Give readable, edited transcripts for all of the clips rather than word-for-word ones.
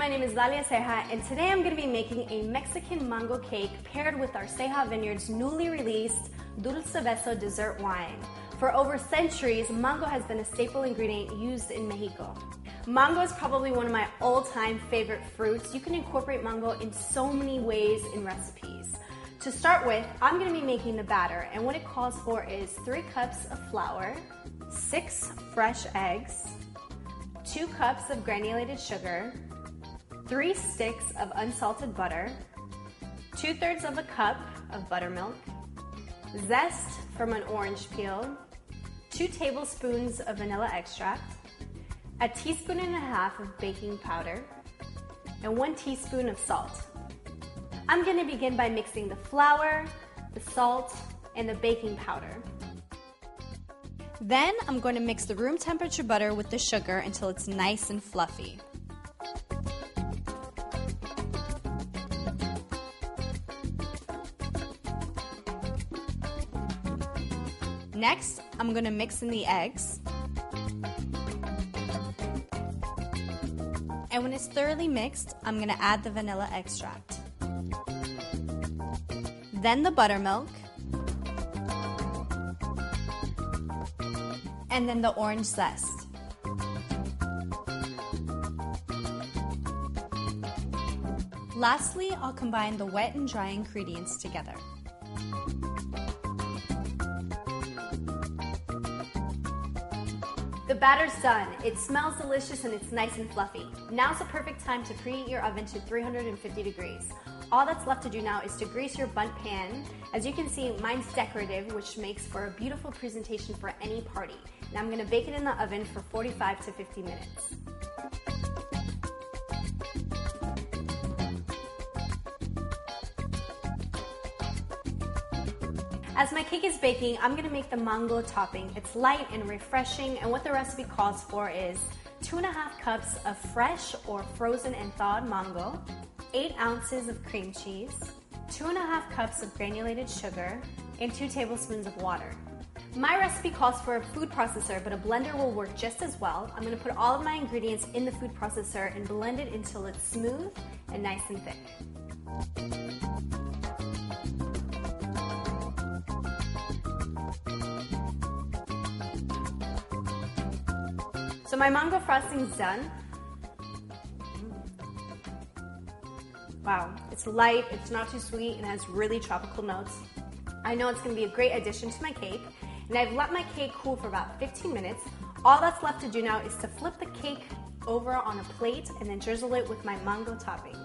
my name is Dalia Ceja, and today I'm going to be making a Mexican mango cake paired with our Ceja Vineyards newly released Dulce Beso dessert wine. For over centuries, mango has been a staple ingredient used in Mexico. Mango is probably one of my all-time favorite fruits. You can incorporate mango in so many ways in recipes. To start with, I'm going to be making the batter, and what it calls for is 3 cups of flour, 6 fresh eggs, 2 cups of granulated sugar, 3 sticks of unsalted butter, 2/3 of a cup of buttermilk, zest from an orange peel, 2 tablespoons of vanilla extract, a teaspoon and a half of baking powder, and 1 teaspoon of salt. I'm going to begin by mixing the flour, the salt, and the baking powder. Then I'm going to mix the room temperature butter with the sugar until it's nice and fluffy. Next, I'm going to mix in the eggs. And when it's thoroughly mixed, I'm going to add the vanilla extract. Then the buttermilk. And then the orange zest. Lastly, I'll combine the wet and dry ingredients together. The batter's done. It smells delicious and it's nice and fluffy. Now's the perfect time to preheat your oven to 350 degrees. All that's left to do now is to grease your bundt pan. As you can see, mine's decorative, which makes for a beautiful presentation for any party. Now I'm going to bake it in the oven for 45 to 50 minutes. As my cake is baking, I'm going to make the mango topping. It's light and refreshing, and what the recipe calls for is 2.5 cups of fresh or frozen and thawed mango, 8 ounces of cream cheese, 2.5 cups of granulated sugar, and 2 tablespoons of water. My recipe calls for a food processor, but a blender will work just as well. I'm going to put all of my ingredients in the food processor and blend it until it's smooth and nice and thick. So my mango frosting's done. Wow, it's light, it's not too sweet, and has really tropical notes. I know it's going to be a great addition to my cake, and I've let my cake cool for about 15 minutes. All that's left to do now is to flip the cake over on a plate and then drizzle it with my mango topping.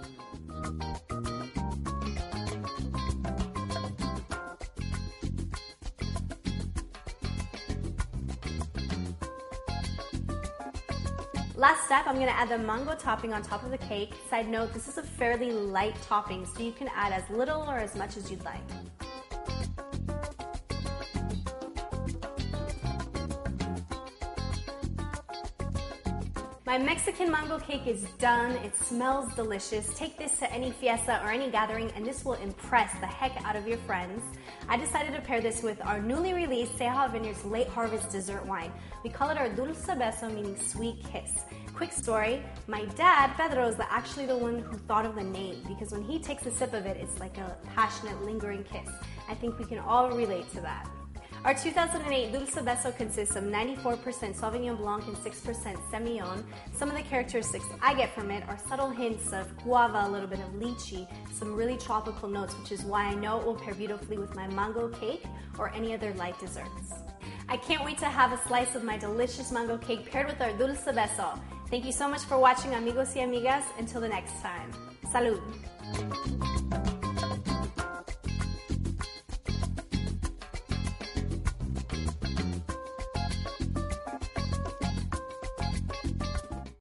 Last step, I'm going to add the mango topping on top of the cake. Side note, this is a fairly light topping, so you can add as little or as much as you'd like. My Mexican mango cake is done. It smells delicious. Take this to any fiesta or any gathering, and this will impress the heck out of your friends. I decided to pair this with our newly released Ceja Vineyards Late Harvest Dessert Wine. We call it our Dulce Beso, meaning sweet kiss. Quick story, my dad, Pedro, is actually the one who thought of the name, because when he takes a sip of it, it's like a passionate, lingering kiss. I think we can all relate to that. Our 2008 Dulce Beso consists of 94% Sauvignon Blanc and 6% Semillon. Some of the characteristics I get from it are subtle hints of guava, a little bit of lychee, some really tropical notes, which is why I know it will pair beautifully with my mango cake or any other light desserts. I can't wait to have a slice of my delicious mango cake paired with our Dulce Beso. Thank you so much for watching, amigos y amigas. Until the next time. Salud!